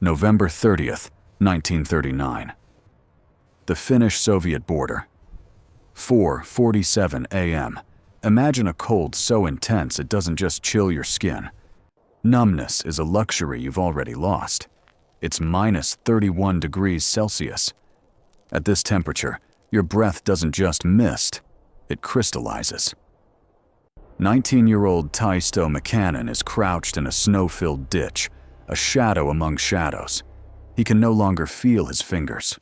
November 30th, 1939. The Finnish-Soviet border. 4:47 a.m. Imagine a cold so intense it doesn't just chill your skin. Numbness is a luxury you've already lost. It's minus 31 degrees Celsius. At this temperature, your breath doesn't just mist, it crystallizes. 19-year-old Taisto McCannon is crouched in a snow-filled ditch, a shadow among shadows. He can no longer feel his fingers.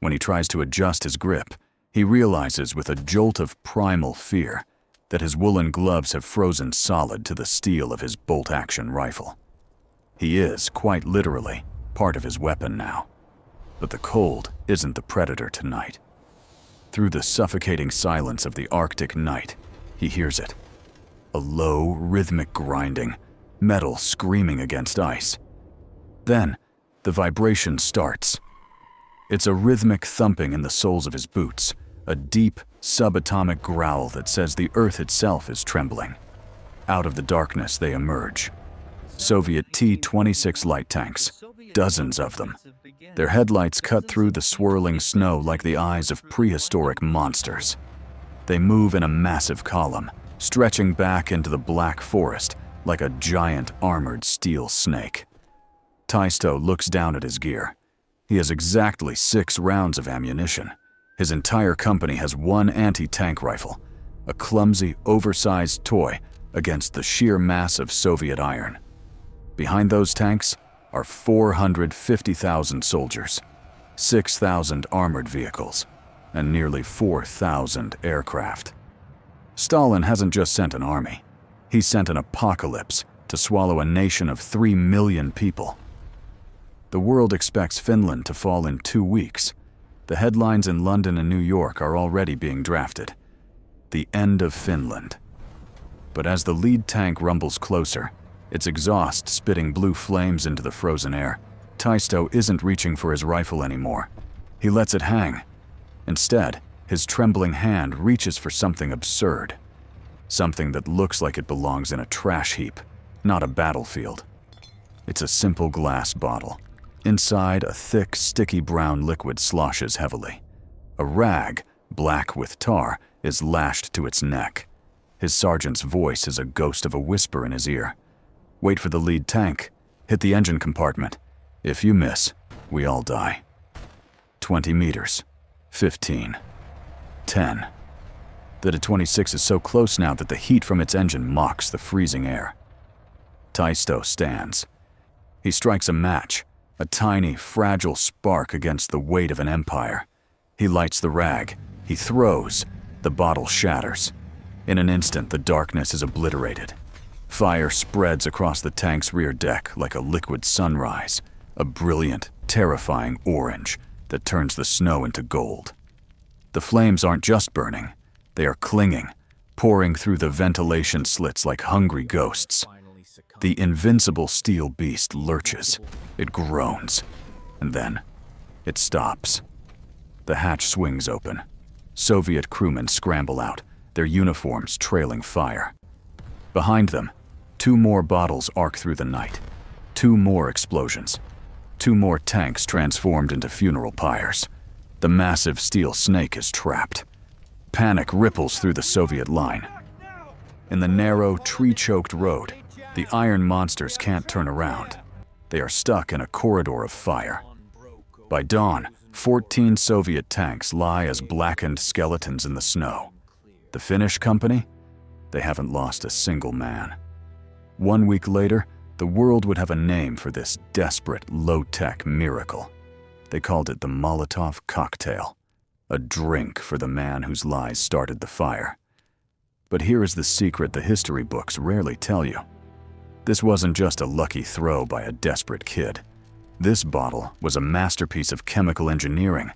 When he tries to adjust his grip, he realizes with a jolt of primal fear that his woolen gloves have frozen solid to the steel of his bolt-action rifle. He is, quite literally, part of his weapon now. But the cold isn't the predator tonight. Through the suffocating silence of the Arctic night, he hears it. A low, rhythmic grinding, metal screaming against ice. Then, the vibration starts. It's a rhythmic thumping in the soles of his boots, a deep, subatomic growl that says the earth itself is trembling. Out of the darkness they emerge. Soviet T-26 light tanks, dozens of them. Their headlights cut through the swirling snow like the eyes of prehistoric monsters. They move in a massive column, stretching back into the black forest like a giant armored steel snake. Taisto looks down at his gear. He has exactly 6 rounds of ammunition. His entire company has one anti-tank rifle, a clumsy, oversized toy against the sheer mass of Soviet iron. Behind those tanks are 450,000 soldiers, 6,000 armored vehicles, and nearly 4,000 aircraft. Stalin hasn't just sent an army. He sent an apocalypse to swallow a nation of 3 million people. The world expects Finland to fall in 2 weeks. The headlines in London and New York are already being drafted. The end of Finland. But as the lead tank rumbles closer, its exhaust spitting blue flames into the frozen air, Taisto isn't reaching for his rifle anymore. He lets it hang. Instead, his trembling hand reaches for something absurd. Something that looks like it belongs in a trash heap, not a battlefield. It's a simple glass bottle. Inside, a thick, sticky brown liquid sloshes heavily. A rag, black with tar, is lashed to its neck. His sergeant's voice is a ghost of a whisper in his ear. Wait for the lead tank. Hit the engine compartment. If you miss, we all die. 20 meters. 15. 10. The De-26 is so close now that the heat from its engine mocks the freezing air. Taisto stands. He strikes a match, a tiny, fragile spark against the weight of an empire. He lights the rag. He throws. The bottle shatters. In an instant, the darkness is obliterated. Fire spreads across the tank's rear deck like a liquid sunrise, a brilliant, terrifying orange that turns the snow into gold. The flames aren't just burning. They are clinging, pouring through the ventilation slits like hungry ghosts. The invincible steel beast lurches. It groans. And then, it stops. The hatch swings open. Soviet crewmen scramble out, their uniforms trailing fire. Behind them, 2 more bottles arc through the night. 2 more explosions. 2 more tanks transformed into funeral pyres. The massive steel snake is trapped. Panic ripples through the Soviet line. In the narrow, tree-choked road, the iron monsters can't turn around. They are stuck in a corridor of fire. By dawn, 14 Soviet tanks lie as blackened skeletons in the snow. The Finnish company? They haven't lost a single man. 1 week later, the world would have a name for this desperate, low-tech miracle. They called it the Molotov cocktail, a drink for the man whose lies started the fire. But here is the secret the history books rarely tell you. This wasn't just a lucky throw by a desperate kid. This bottle was a masterpiece of chemical engineering,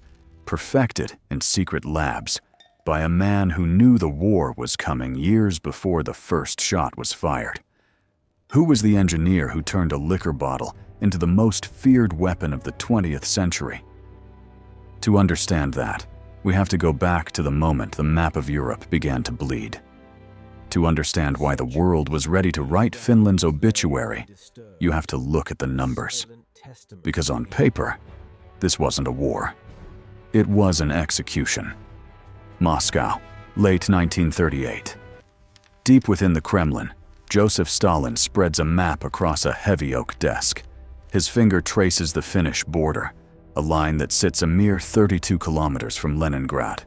perfected in secret labs by a man who knew the war was coming years before the first shot was fired. Who was the engineer who turned a liquor bottle into the most feared weapon of the 20th century? To understand that, we have to go back to the moment the map of Europe began to bleed. To understand why the world was ready to write Finland's obituary, you have to look at the numbers. Because on paper, this wasn't a war. It was an execution. Moscow, late 1938. Deep within the Kremlin, Joseph Stalin spreads a map across a heavy oak desk. His finger traces the Finnish border, a line that sits a mere 32 kilometers from Leningrad,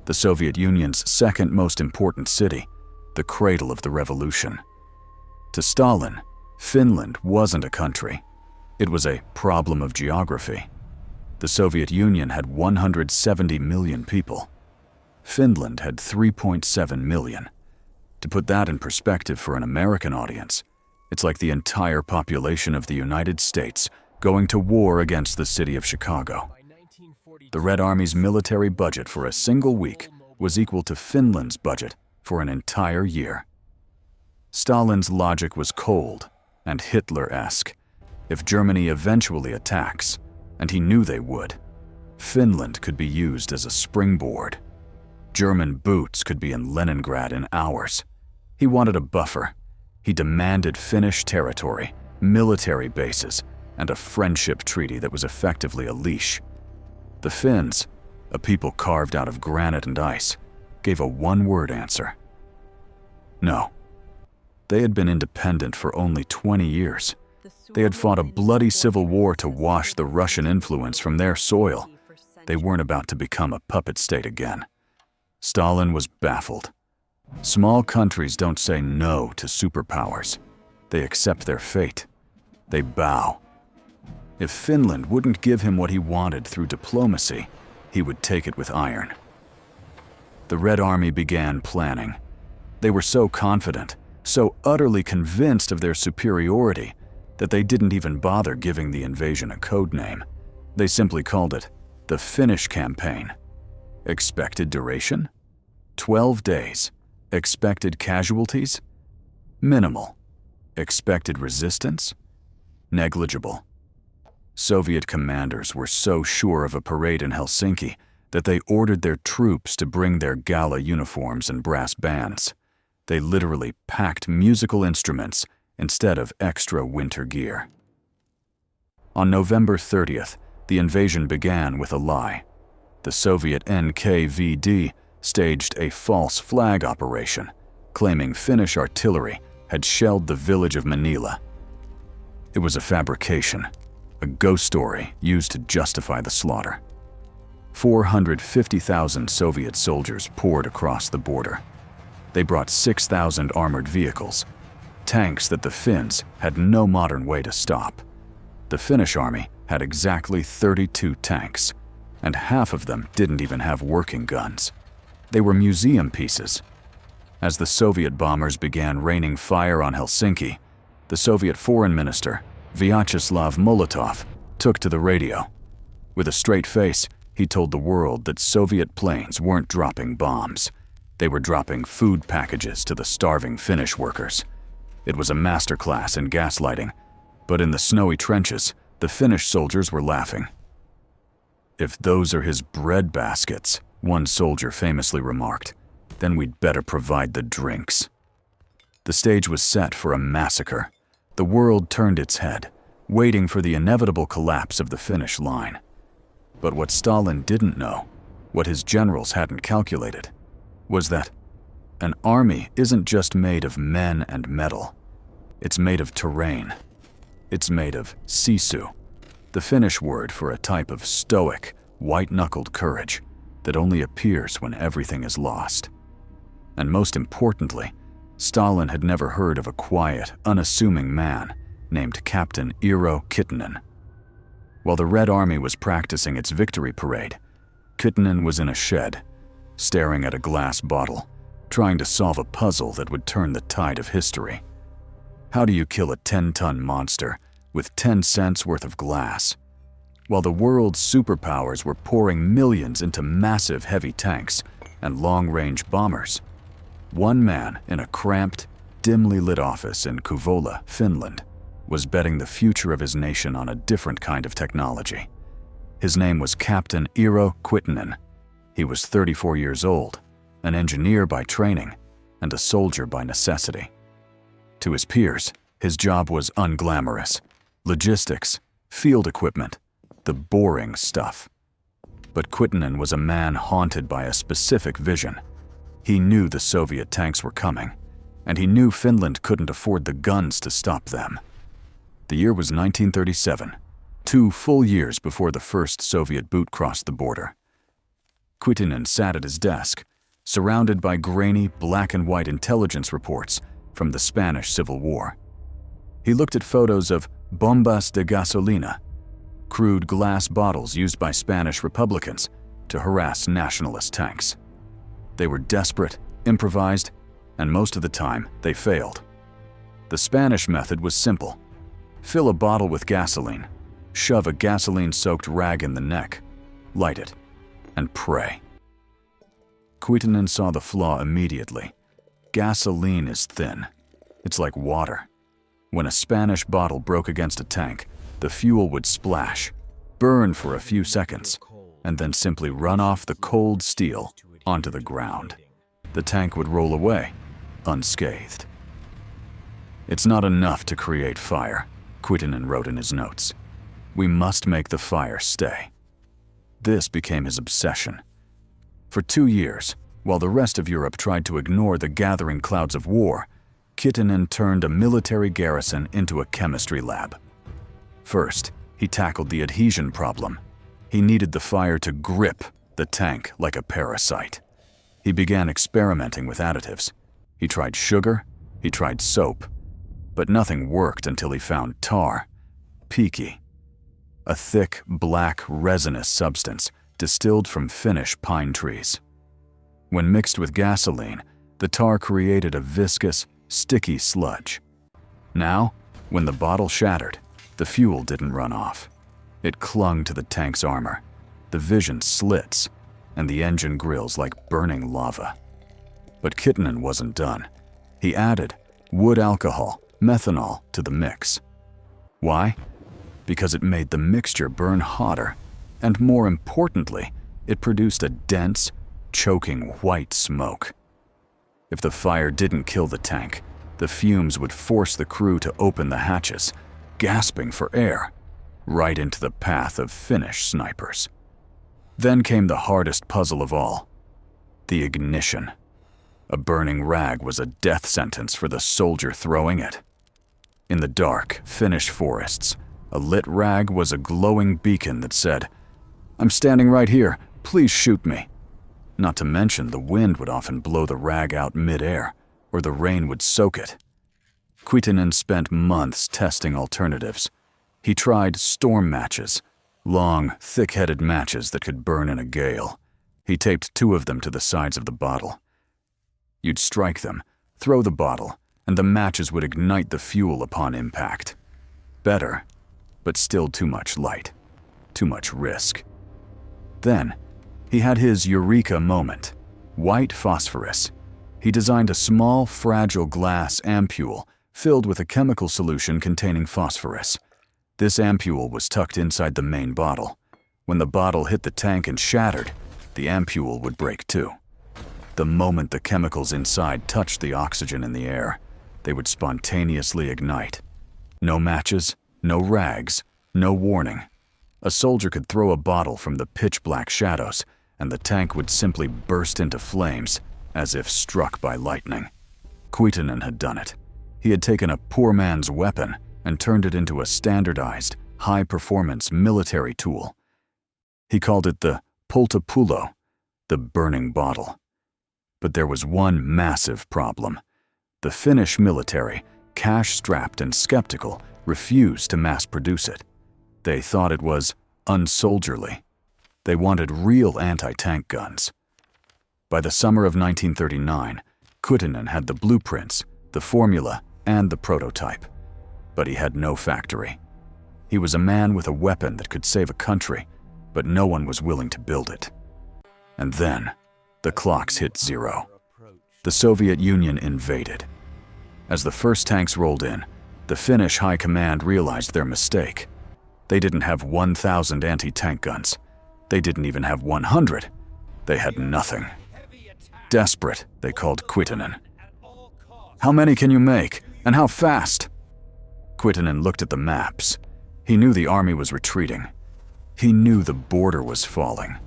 the Soviet Union's second most important city, the cradle of the revolution. To Stalin, Finland wasn't a country. It was a problem of geography. The Soviet Union had 170 million people. Finland had 3.7 million. To put that in perspective for an American audience, it's like the entire population of the United States going to war against the city of Chicago. The Red Army's military budget for a single week was equal to Finland's budget for an entire year. Stalin's logic was cold and Hitler-esque. If Germany eventually attacks, and he knew they would, Finland could be used as a springboard. German boots could be in Leningrad in hours. He wanted a buffer. He demanded Finnish territory, military bases, and a friendship treaty that was effectively a leash. The Finns, a people carved out of granite and ice, gave a one-word answer. No. They had been independent for only 20 years. They had fought a bloody civil war to wash the Russian influence from their soil. They weren't about to become a puppet state again. Stalin was baffled. Small countries don't say no to superpowers. They accept their fate. They bow. If Finland wouldn't give him what he wanted through diplomacy, he would take it with iron. The Red Army began planning. They were so confident, so utterly convinced of their superiority, that they didn't even bother giving the invasion a code name. They simply called it the Finnish campaign. Expected duration? 12 days. Expected casualties? Minimal. Expected resistance? Negligible. Soviet commanders were so sure of a parade in Helsinki that they ordered their troops to bring their gala uniforms and brass bands. They literally packed musical instruments instead of extra winter gear. On November 30th, the invasion began with a lie. The Soviet NKVD staged a false flag operation, claiming Finnish artillery had shelled the village of Manila. It was a fabrication, a ghost story used to justify the slaughter. 450,000 Soviet soldiers poured across the border. They brought 6,000 armored vehicles, tanks that the Finns had no modern way to stop. The Finnish army had exactly 32 tanks, and half of them didn't even have working guns. They were museum pieces. As the Soviet bombers began raining fire on Helsinki, the Soviet foreign minister, Vyacheslav Molotov, took to the radio. With a straight face, he told the world that Soviet planes weren't dropping bombs. They were dropping food packages to the starving Finnish workers. It was a masterclass in gaslighting, but in the snowy trenches, the Finnish soldiers were laughing. "If those are his bread baskets," one soldier famously remarked, "then we'd better provide the drinks." The stage was set for a massacre. The world turned its head, waiting for the inevitable collapse of the Finnish line. But what Stalin didn't know, what his generals hadn't calculated, was that an army isn't just made of men and metal. It's made of terrain. It's made of sisu, the Finnish word for a type of stoic, white-knuckled courage that only appears when everything is lost. And most importantly, Stalin had never heard of a quiet, unassuming man named Captain Eero Kittinen. While the Red Army was practicing its victory parade, Kittinen was in a shed, staring at a glass bottle, trying to solve a puzzle that would turn the tide of history. How do you kill a 10-ton monster with 10 cents worth of glass? While the world's superpowers were pouring millions into massive heavy tanks and long-range bombers, one man in a cramped, dimly lit office in Kouvola, Finland, was betting the future of his nation on a different kind of technology. His name was Captain Eero Kittinen. He was 34 years old, an engineer by training, and a soldier by necessity. To his peers, his job was unglamorous. Logistics, field equipment, the boring stuff. But Kuitunen was a man haunted by a specific vision. He knew the Soviet tanks were coming, and he knew Finland couldn't afford the guns to stop them. The year was 1937, 2 full years before the first Soviet boot crossed the border. Kuitunen sat at his desk, surrounded by grainy black and white intelligence reports from the Spanish Civil War. He looked at photos of bombas de gasolina, crude glass bottles used by Spanish Republicans to harass nationalist tanks. They were desperate, improvised, and most of the time they failed. The Spanish method was simple. Fill a bottle with gasoline, shove a gasoline-soaked rag in the neck, light it, and pray. Kuitunen saw the flaw immediately. Gasoline is thin. It's like water. When a Spanish bottle broke against a tank, the fuel would splash, burn for a few seconds, and then simply run off the cold steel onto the ground. The tank would roll away, unscathed. "It's not enough to create fire," Kuitunen wrote in his notes. "We must make the fire stay." This became his obsession. For 2 years, while the rest of Europe tried to ignore the gathering clouds of war, Kuitunen turned a military garrison into a chemistry lab. First, he tackled the adhesion problem. He needed the fire to grip the tank like a parasite. He began experimenting with additives. He tried sugar, he tried soap, but nothing worked until he found tar, peaky, a thick, black, resinous substance distilled from Finnish pine trees. When mixed with gasoline, the tar created a viscous, sticky sludge. Now, when the bottle shattered, the fuel didn't run off. It clung to the tank's armor, the vision slits, and the engine grills like burning lava. But Kuitunen wasn't done. He added wood alcohol, methanol, to the mix. Why? Because it made the mixture burn hotter, and more importantly, it produced a dense, choking white smoke. If the fire didn't kill the tank, the fumes would force the crew to open the hatches, gasping for air, right into the path of Finnish snipers. Then came the hardest puzzle of all, the ignition. A burning rag was a death sentence for the soldier throwing it. In the dark, Finnish forests, a lit rag was a glowing beacon that said, "I'm standing right here, please shoot me." Not to mention the wind would often blow the rag out mid-air, or the rain would soak it. Kuitunen spent months testing alternatives. He tried storm matches, long, thick-headed matches that could burn in a gale. He taped 2 of them to the sides of the bottle. You'd strike them, throw the bottle, and the matches would ignite the fuel upon impact. Better, but still too much light, too much risk. Then, he had his eureka moment, white phosphorus. He designed a small, fragile glass ampule filled with a chemical solution containing phosphorus. This ampule was tucked inside the main bottle. When the bottle hit the tank and shattered, the ampule would break too. The moment the chemicals inside touched the oxygen in the air, they would spontaneously ignite. No matches, no rags, no warning. A soldier could throw a bottle from the pitch-black shadows, and the tank would simply burst into flames, as if struck by lightning. Kuitunen had done it. He had taken a poor man's weapon and turned it into a standardized, high-performance military tool. He called it the poltopullo, the burning bottle. But there was one massive problem. The Finnish military, cash-strapped and skeptical, refused to mass-produce it. They thought it was unsoldierly. They wanted real anti-tank guns. By the summer of 1939, Kuitunen had the blueprints, the formula, and the prototype. But he had no factory. He was a man with a weapon that could save a country, but no one was willing to build it. And then, the clocks hit zero. The Soviet Union invaded. As the first tanks rolled in, the Finnish High Command realized their mistake. They didn't have 1,000 anti-tank guns. They didn't even have 100. They had nothing. Desperate, they called Kuitunen. How many can you make, and how fast?" Quitinen looked at the maps. He knew the army was retreating. He knew the border was falling.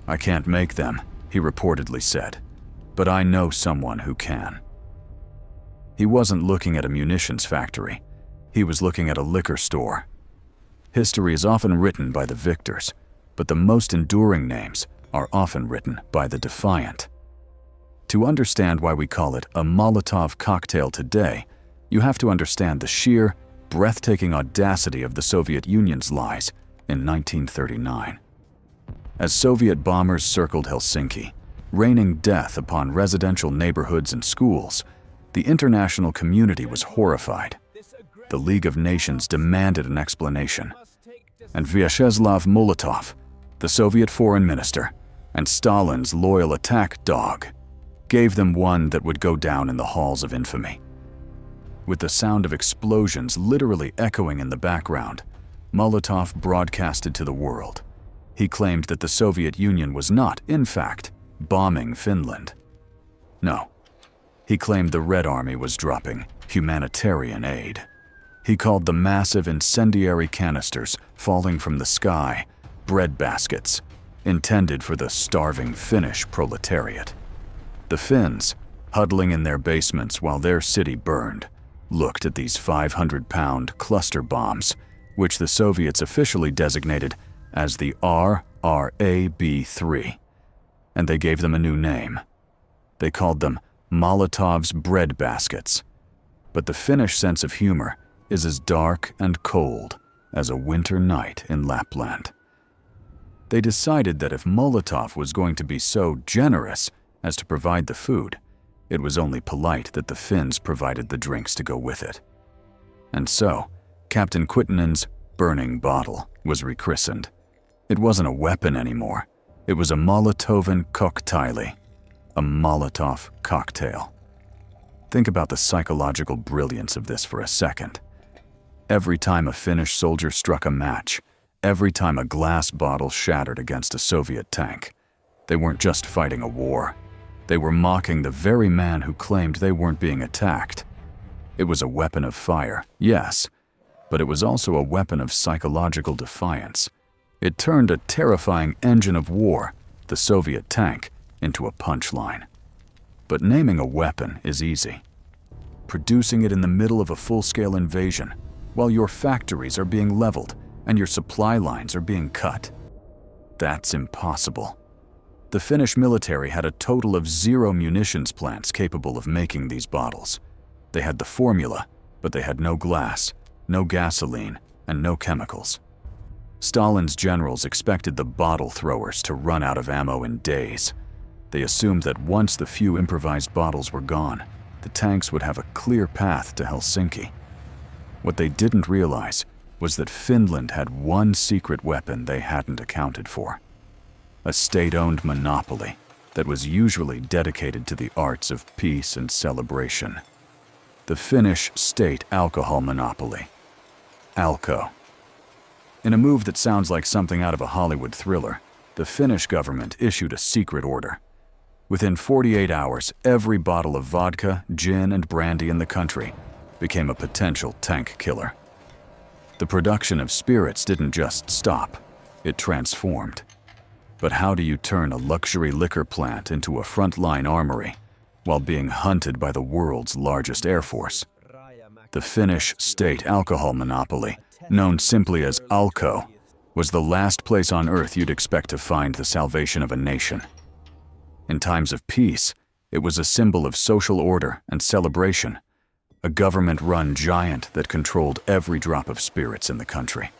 "I can't make them," he reportedly said, "but I know someone who can." He wasn't looking at a munitions factory. He was looking at a liquor store. History is often written by the victors, but the most enduring names are often written by the defiant. To understand why we call it a Molotov cocktail today, you have to understand the sheer, breathtaking audacity of the Soviet Union's lies in 1939. As Soviet bombers circled Helsinki, raining death upon residential neighborhoods and schools, the international community was horrified. The League of Nations demanded an explanation, and Vyacheslav Molotov, the Soviet foreign minister, and Stalin's loyal attack dog, gave them one that would go down in the halls of infamy. With the sound of explosions literally echoing in the background, Molotov broadcasted to the world. He claimed that the Soviet Union was not, in fact, bombing Finland. No. He claimed the Red Army was dropping humanitarian aid. He called the massive incendiary canisters falling from the sky bread baskets, intended for the starving Finnish proletariat. The Finns, huddling in their basements while their city burned, looked at these 500-pound cluster bombs, which the Soviets officially designated as the RRAB-3, and they gave them a new name. They called them Molotov's bread baskets. But the Finnish sense of humor is as dark and cold as a winter night in Lapland. They decided that if Molotov was going to be so generous as to provide the food, it was only polite that the Finns provided the drinks to go with it. And so, Captain Quitinen's burning bottle was rechristened. It wasn't a weapon anymore. It was a Molotovan koktaili, a Molotov cocktail. Think about the psychological brilliance of this for a second. Every time a Finnish soldier struck a match, every time a glass bottle shattered against a Soviet tank, they weren't just fighting a war. They were mocking the very man who claimed they weren't being attacked. It was a weapon of fire, yes, but it was also a weapon of psychological defiance. It turned a terrifying engine of war, the Soviet tank, into a punchline. But naming a weapon is easy. Producing it in the middle of a full-scale invasion, while your factories are being leveled and your supply lines are being cut, that's impossible. The Finnish military had a total of 0 munitions plants capable of making these bottles. They had the formula, but they had no glass, no gasoline, and no chemicals. Stalin's generals expected the bottle throwers to run out of ammo in days. They assumed that once the few improvised bottles were gone, the tanks would have a clear path to Helsinki. What they didn't realize was that Finland had one secret weapon they hadn't accounted for. A state-owned monopoly that was usually dedicated to the arts of peace and celebration. The Finnish state alcohol monopoly. Alko. In a move that sounds like something out of a Hollywood thriller, the Finnish government issued a secret order. Within 48 hours, every bottle of vodka, gin, and brandy in the country became a potential tank killer. The production of spirits didn't just stop, it transformed. But how do you turn a luxury liquor plant into a frontline armory while being hunted by the world's largest air force? The Finnish state alcohol monopoly, known simply as Alko, was the last place on earth you'd expect to find the salvation of a nation. In times of peace, it was a symbol of social order and celebration, a government-run giant that controlled every drop of spirits in the country.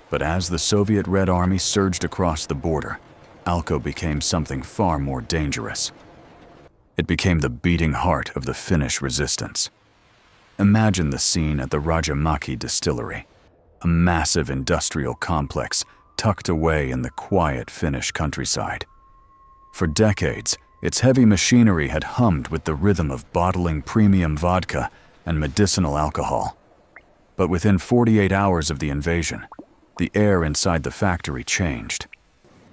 But as the Soviet Red Army surged across the border, Alko became something far more dangerous. It became the beating heart of the Finnish resistance. Imagine the scene at the Rajamäki distillery, a massive industrial complex tucked away in the quiet Finnish countryside. For decades, its heavy machinery had hummed with the rhythm of bottling premium vodka and medicinal alcohol. But within 48 hours of the invasion, the air inside the factory changed.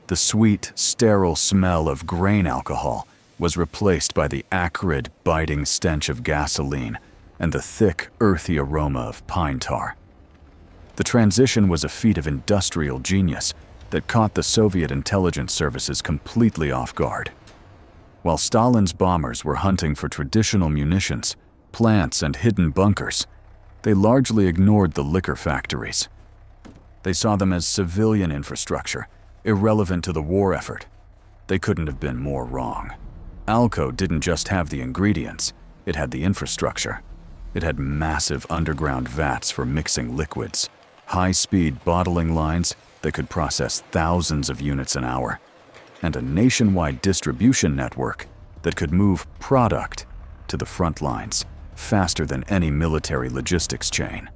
The sweet, sterile smell of grain alcohol was replaced by the acrid, biting stench of gasoline and the thick, earthy aroma of pine tar. The transition was a feat of industrial genius that caught the Soviet intelligence services completely off guard. While Stalin's bombers were hunting for traditional munitions, plants, and hidden bunkers, they largely ignored the liquor factories. They saw them as civilian infrastructure, irrelevant to the war effort. They couldn't have been more wrong. Alko didn't just have the ingredients, it had the infrastructure. It had massive underground vats for mixing liquids, high-speed bottling lines that could process thousands of units an hour, and a nationwide distribution network that could move product to the front lines faster than any military logistics chain.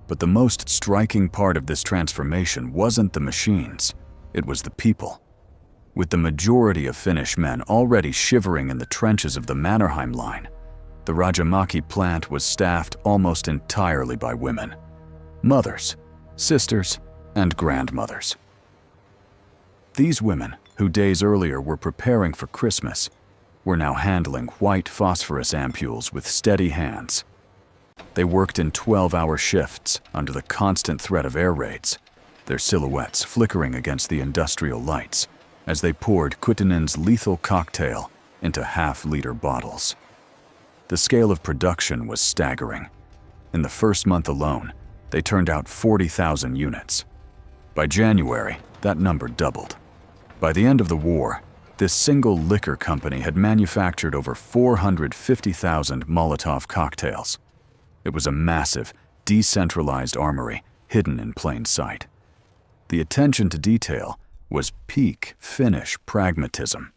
But the most striking part of this transformation wasn't the machines, it was the people. With the majority of Finnish men already shivering in the trenches of the Mannerheim line, the Rajamäki plant was staffed almost entirely by women. Mothers, sisters, and grandmothers. These women, who days earlier were preparing for Christmas, were now handling white phosphorus ampules with steady hands. They worked in 12-hour shifts under the constant threat of air raids, their silhouettes flickering against the industrial lights as they poured Kutunin's lethal cocktail into half-liter bottles. The scale of production was staggering. In the first month alone, they turned out 40,000 units. By January, that number doubled. By the end of the war, this single liquor company had manufactured over 450,000 Molotov cocktails. It was a massive, decentralized armory hidden in plain sight. The attention to detail was peak Finnish pragmatism.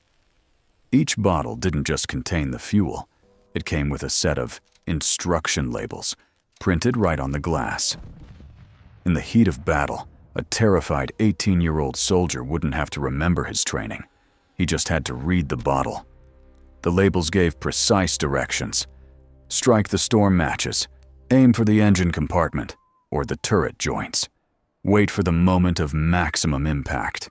Each bottle didn't just contain the fuel, it came with a set of instruction labels printed right on the glass. In the heat of battle, a terrified 18-year-old soldier wouldn't have to remember his training. He just had to read the bottle. The labels gave precise directions. Strike the storm matches, aim for the engine compartment or the turret joints. Wait for the moment of maximum impact.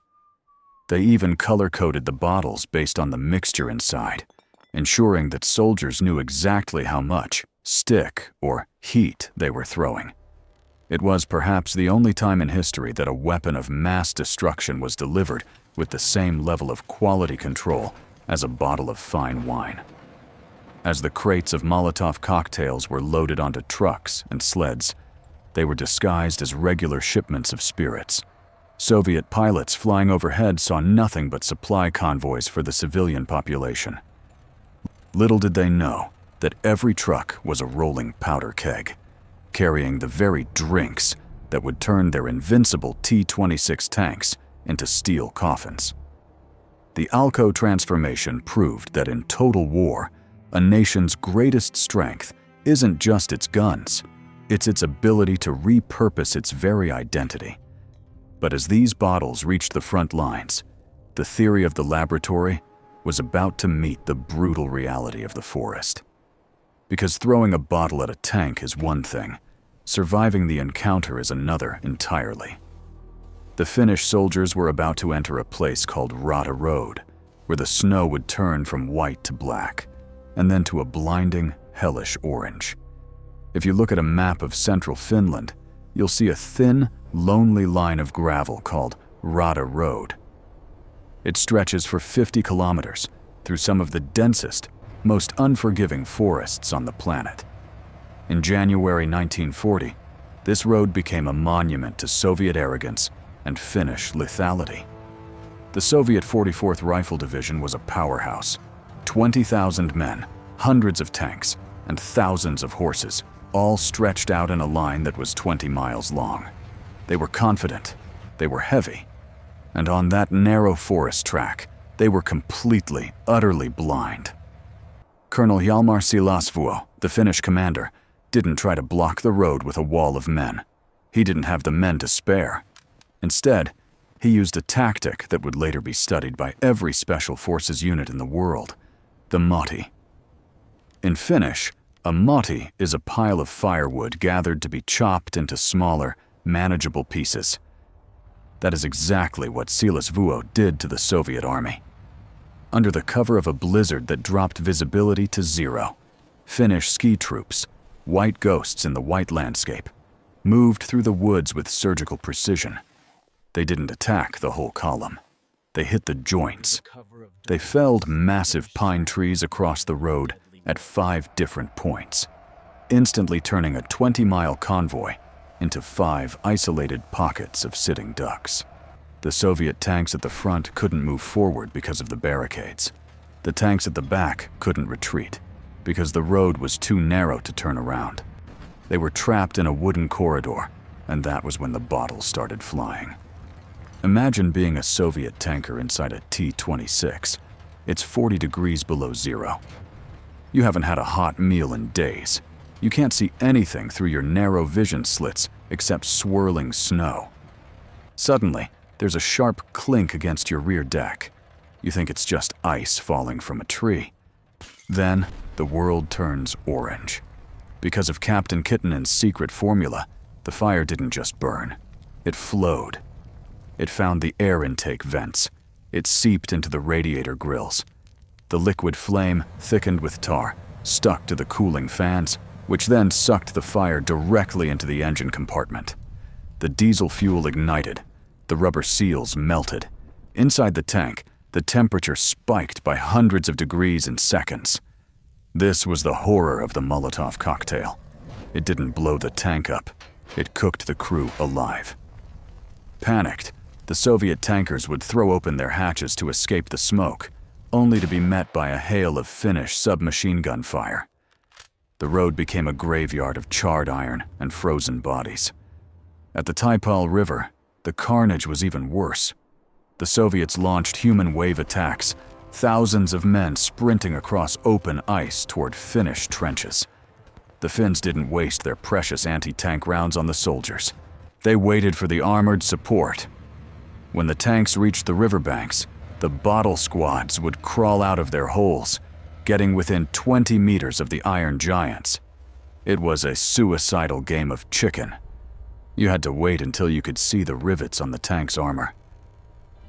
They even color-coded the bottles based on the mixture inside, ensuring that soldiers knew exactly how much stick or heat they were throwing. It was perhaps the only time in history that a weapon of mass destruction was delivered with the same level of quality control as a bottle of fine wine. As the crates of Molotov cocktails were loaded onto trucks and sleds, they were disguised as regular shipments of spirits. Soviet pilots flying overhead saw nothing but supply convoys for the civilian population. Little did they know that every truck was a rolling powder keg, carrying the very drinks that would turn their invincible T-26 tanks into steel coffins. The Alko transformation proved that in total war, a nation's greatest strength isn't just its guns, it's its ability to repurpose its very identity. But as these bottles reached the front lines, the theory of the laboratory was about to meet the brutal reality of the forest. Because throwing a bottle at a tank is one thing, surviving the encounter is another entirely. The Finnish soldiers were about to enter a place called Raatte Road, where the snow would turn from white to black, and then to a blinding, hellish orange. If you look at a map of central Finland, you'll see a thin, lonely line of gravel called Raatte Road. It stretches for 50 kilometers through some of the densest, most unforgiving forests on the planet. In January 1940, this road became a monument to Soviet arrogance and Finnish lethality. The Soviet 44th Rifle Division was a powerhouse. 20,000 men, hundreds of tanks, and thousands of horses, all stretched out in a line that was 20 miles long. They were confident, they were heavy, and on that narrow forest track, they were completely, utterly blind. Colonel Hjalmar Siilasvuo, the Finnish commander, didn't try to block the road with a wall of men. He didn't have the men to spare. Instead, he used a tactic that would later be studied by every special forces unit in the world, the moti. In Finnish, a moti is a pile of firewood gathered to be chopped into smaller, manageable pieces. That is exactly what Siilasvuo did to the Soviet army. under the cover of a blizzard that dropped visibility to zero. Finnish ski troops, white ghosts in the white landscape, moved through the woods with surgical precision. They didn't attack the whole column. They hit the joints. They felled massive pine trees across the road at 5 different points, instantly turning a 20-mile convoy into 5 isolated pockets of sitting ducks. The Soviet tanks at the front couldn't move forward because of the barricades. The tanks at the back couldn't retreat because the road was too narrow to turn around. They were trapped in a wooden corridor, and that was when the bottles started flying. Imagine being a Soviet tanker inside a T-26. It's 40 degrees below zero. You haven't had a hot meal in days. You can't see anything through your narrow vision slits except swirling snow. Suddenly, there's a sharp clink against your rear deck. You think it's just ice falling from a tree. Then, the world turns orange. Because of Captain Kittenen's secret formula, the fire didn't just burn. It flowed. It found the air intake vents. It seeped into the radiator grills. The liquid flame, thickened with tar, stuck to the cooling fans, which then sucked the fire directly into the engine compartment. The diesel fuel ignited. The rubber seals melted. Inside the tank, the temperature spiked by hundreds of degrees in seconds. This was the horror of the Molotov cocktail. It didn't blow the tank up. It cooked the crew alive. Panicked, the Soviet tankers would throw open their hatches to escape the smoke, only to be met by a hail of Finnish submachine gun fire. The road became a graveyard of charred iron and frozen bodies. At the Taipal River, the carnage was even worse. The Soviets launched human wave attacks, thousands of men sprinting across open ice toward Finnish trenches. The Finns didn't waste their precious anti-tank rounds on the soldiers. They waited for the armored support. When the tanks reached the riverbanks, the bottle squads would crawl out of their holes, getting within 20 meters of the Iron Giants. It was a suicidal game of chicken. You had to wait until you could see the rivets on the tank's armor.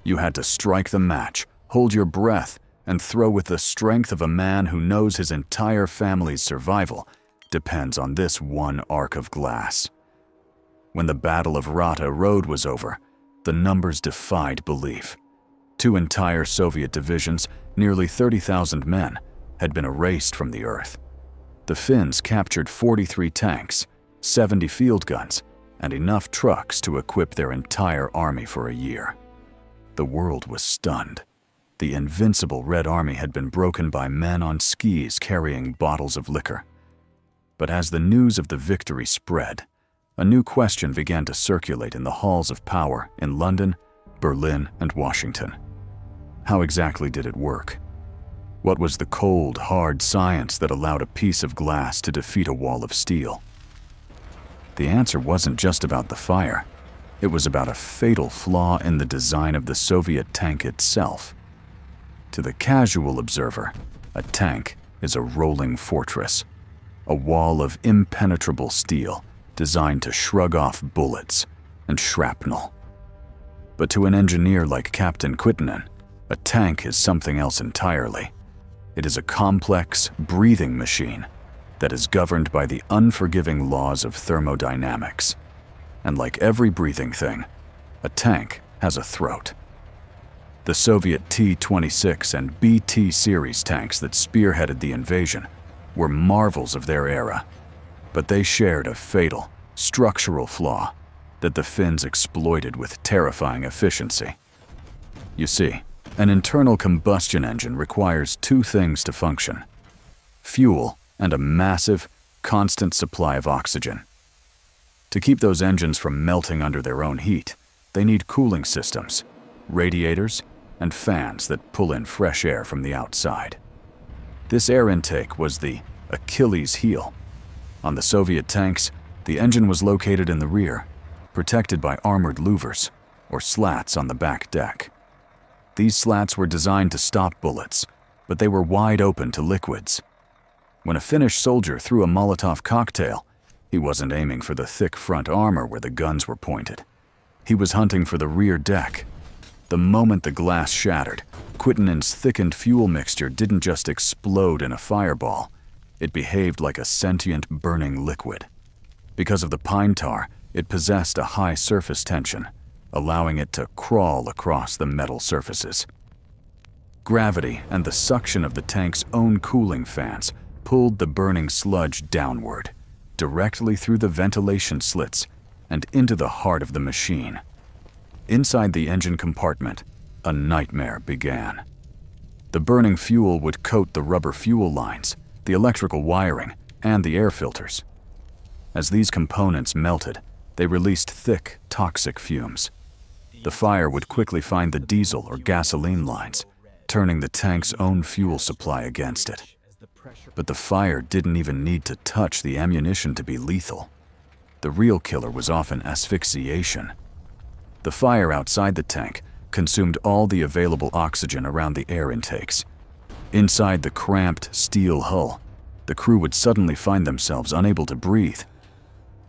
You had to strike the match, hold your breath, and throw with the strength of a man who knows his entire family's survival depends on this one arc of glass. When the Battle of Raatte Road was over, the numbers defied belief. 2 entire Soviet divisions, nearly 30,000 men, had been erased from the earth. The Finns captured 43 tanks, 70 field guns, and enough trucks to equip their entire army for a year. The world was stunned. The invincible Red Army had been broken by men on skis carrying bottles of liquor. But as the news of the victory spread, a new question began to circulate in the halls of power in London, Berlin, and Washington. How exactly did it work? What was the cold, hard science that allowed a piece of glass to defeat a wall of steel? The answer wasn't just about the fire. It was about a fatal flaw in the design of the Soviet tank itself. To the casual observer, a tank is a rolling fortress, a wall of impenetrable steel designed to shrug off bullets and shrapnel. But to an engineer like Captain Kitenen, a tank is something else entirely. It is a complex, breathing machine that is governed by the unforgiving laws of thermodynamics. And like every breathing thing, a tank has a throat. The Soviet T-26 and BT series tanks that spearheaded the invasion were marvels of their era, but they shared a fatal, structural flaw that the Finns exploited with terrifying efficiency. You see, an internal combustion engine requires 2 things to function: fuel and a massive, constant supply of oxygen. To keep those engines from melting under their own heat, they need cooling systems, radiators, and fans that pull in fresh air from the outside. This air intake was the Achilles heel. On the Soviet tanks, the engine was located in the rear, protected by armored louvers, or slats on the back deck. These slats were designed to stop bullets, but they were wide open to liquids. When a Finnish soldier threw a Molotov cocktail, he wasn't aiming for the thick front armor where the guns were pointed. He was hunting for the rear deck. The moment the glass shattered, Quittenan's thickened fuel mixture didn't just explode in a fireball. It behaved like a sentient burning liquid. Because of the pine tar, it possessed a high surface tension, allowing it to crawl across the metal surfaces. Gravity and the suction of the tank's own cooling fans pulled the burning sludge downward, directly through the ventilation slits and into the heart of the machine. Inside the engine compartment, a nightmare began. The burning fuel would coat the rubber fuel lines, the electrical wiring, and the air filters. As these components melted, they released thick, toxic fumes. The fire would quickly find the diesel or gasoline lines, turning the tank's own fuel supply against it. But the fire didn't even need to touch the ammunition to be lethal. The real killer was often asphyxiation. The fire outside the tank consumed all the available oxygen around the air intakes. Inside the cramped steel hull, the crew would suddenly find themselves unable to breathe.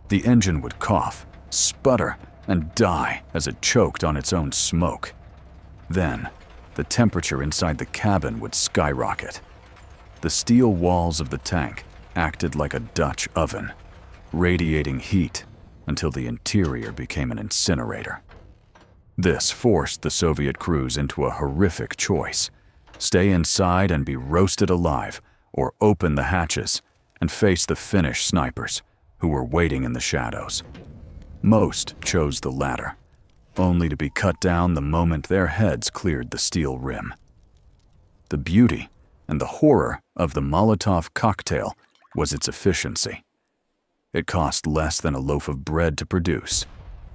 The engine would cough, sputter, and die as it choked on its own smoke. Then, the temperature inside the cabin would skyrocket. The steel walls of the tank acted like a Dutch oven, radiating heat until the interior became an incinerator. This forced the Soviet crews into a horrific choice: stay inside and be roasted alive, or open the hatches and face the Finnish snipers who were waiting in the shadows. Most chose the latter, only to be cut down the moment their heads cleared the steel rim. The beauty and the horror of the Molotov cocktail was its efficiency. It cost less than a loaf of bread to produce,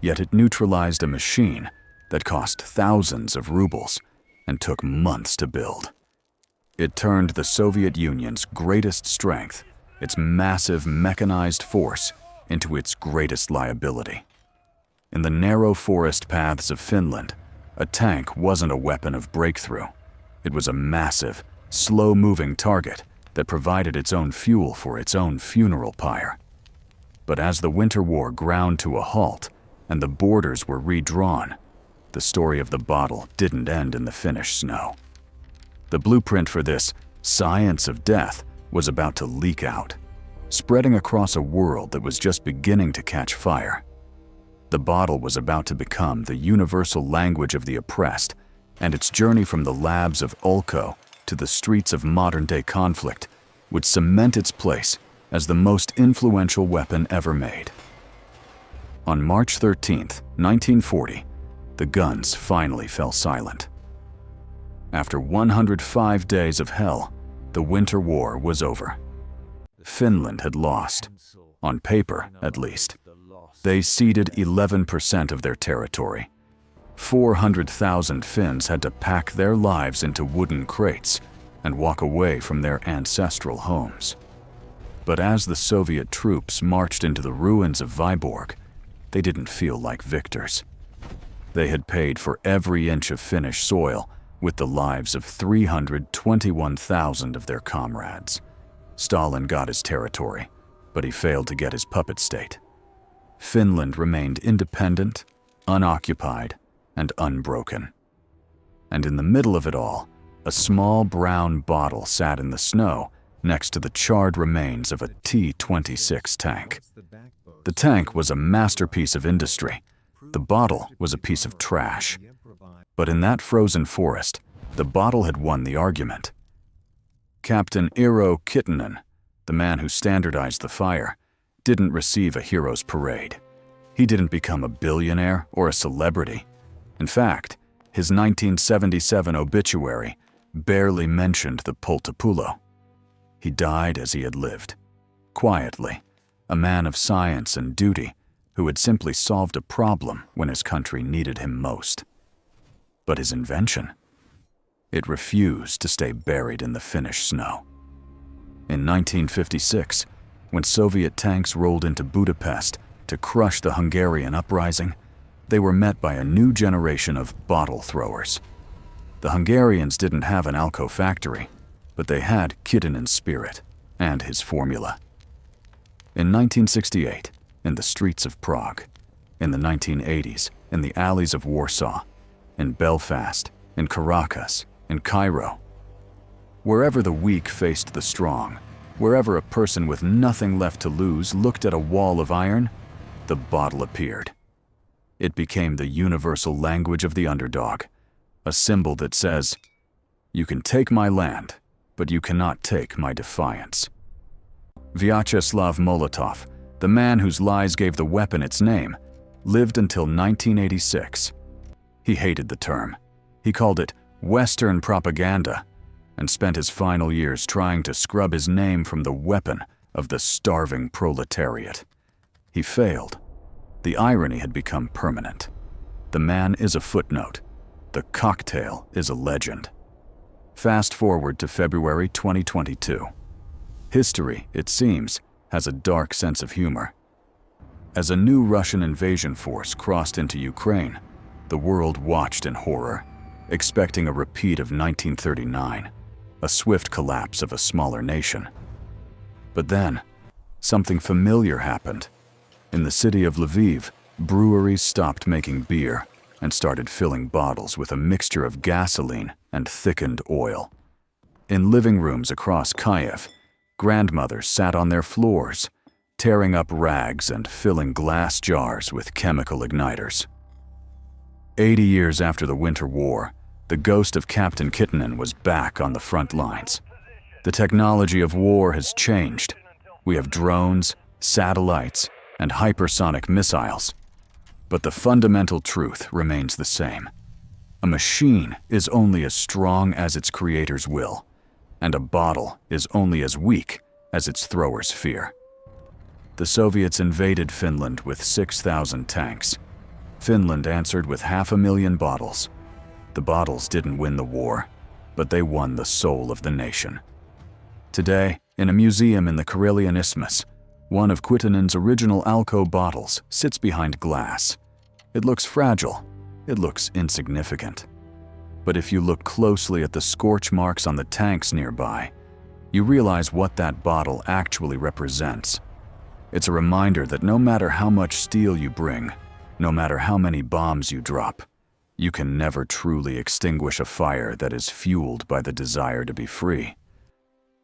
yet it neutralized a machine that cost thousands of rubles and took months to build. It turned the Soviet Union's greatest strength, its massive mechanized force, into its greatest liability. In the narrow forest paths of Finland, a tank wasn't a weapon of breakthrough. It was a massive, slow-moving target that provided its own fuel for its own funeral pyre. But as the Winter War ground to a halt and the borders were redrawn, the story of the bottle didn't end in the Finnish snow. The blueprint for this science of death was about to leak out, spreading across a world that was just beginning to catch fire. The bottle was about to become the universal language of the oppressed, and its journey from the labs of Alko to the streets of modern-day conflict would cement its place as the most influential weapon ever made. On March 13, 1940, the guns finally fell silent. After 105 days of hell, the Winter War was over. Finland had lost, on paper at least. They ceded 11% of their territory. 400,000 Finns had to pack their lives into wooden crates and walk away from their ancestral homes. But as the Soviet troops marched into the ruins of Viborg, they didn't feel like victors. They had paid for every inch of Finnish soil with the lives of 321,000 of their comrades. Stalin got his territory, but he failed to get his puppet state. Finland remained independent, unoccupied, and unbroken. And in the middle of it all, a small brown bottle sat in the snow next to the charred remains of a T-26 tank. The tank was a masterpiece of industry. The bottle was a piece of trash. But in that frozen forest, the bottle had won the argument. Captain Eero Kittinen, the man who standardized the fire, didn't receive a hero's parade. He didn't become a billionaire or a celebrity. In fact, his 1977 obituary barely mentioned the Polttopulo. He died as he had lived, quietly, a man of science and duty who had simply solved a problem when his country needed him most. But his invention? It refused to stay buried in the Finnish snow. In 1956, when Soviet tanks rolled into Budapest to crush the Hungarian uprising, they were met by a new generation of bottle throwers. The Hungarians didn't have an Alko factory, but they had Kittinen's spirit and his formula. In 1968, in the streets of Prague, in the 1980s, in the alleys of Warsaw, in Belfast, in Caracas, in Cairo. Wherever the weak faced the strong, wherever a person with nothing left to lose looked at a wall of iron, the bottle appeared. It became the universal language of the underdog, a symbol that says, "You can take my land, but you cannot take my defiance." Vyacheslav Molotov, the man whose lies gave the weapon its name, lived until 1986. He hated the term. He called it Western propaganda and spent his final years trying to scrub his name from the weapon of the starving proletariat. He failed. The irony had become permanent. The man is a footnote. The cocktail is a legend. Fast forward to February 2022. History, it seems, has a dark sense of humor. As a new Russian invasion force crossed into Ukraine, the world watched in horror, expecting a repeat of 1939, a swift collapse of a smaller nation. But then, something familiar happened. In the city of Lviv, breweries stopped making beer and started filling bottles with a mixture of gasoline and thickened oil. In living rooms across Kiev, grandmothers sat on their floors, tearing up rags and filling glass jars with chemical igniters. 80 years after the Winter War, the ghost of Captain Kittinen was back on the front lines. The technology of war has changed. We have drones, satellites, and hypersonic missiles. But the fundamental truth remains the same. A machine is only as strong as its creator's will, and a bottle is only as weak as its thrower's fear. The Soviets invaded Finland with 6,000 tanks. Finland answered with 500,000 bottles. The bottles didn't win the war, but they won the soul of the nation. Today, in a museum in the Karelian Isthmus, one of Kittinen's original Alko bottles sits behind glass. It looks fragile. It looks insignificant. But if you look closely at the scorch marks on the tanks nearby, you realize what that bottle actually represents. It's a reminder that no matter how much steel you bring, no matter how many bombs you drop, you can never truly extinguish a fire that is fueled by the desire to be free.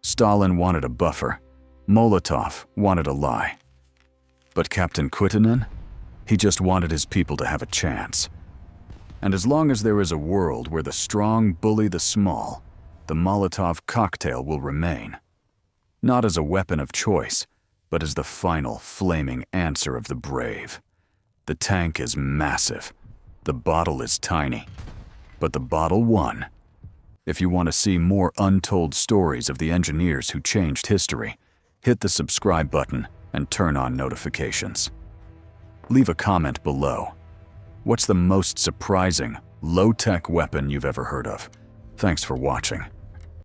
Stalin wanted a buffer. Molotov wanted a lie. But Captain Kittinen? He just wanted his people to have a chance. And as long as there is a world where the strong bully the small, the Molotov cocktail will remain. Not as a weapon of choice, but as the final flaming answer of the brave. The tank is massive. The bottle is tiny. But the bottle won. If you want to see more untold stories of the engineers who changed history, hit the subscribe button and turn on notifications. Leave a comment below. What's the most surprising, low-tech weapon you've ever heard of? Thanks for watching.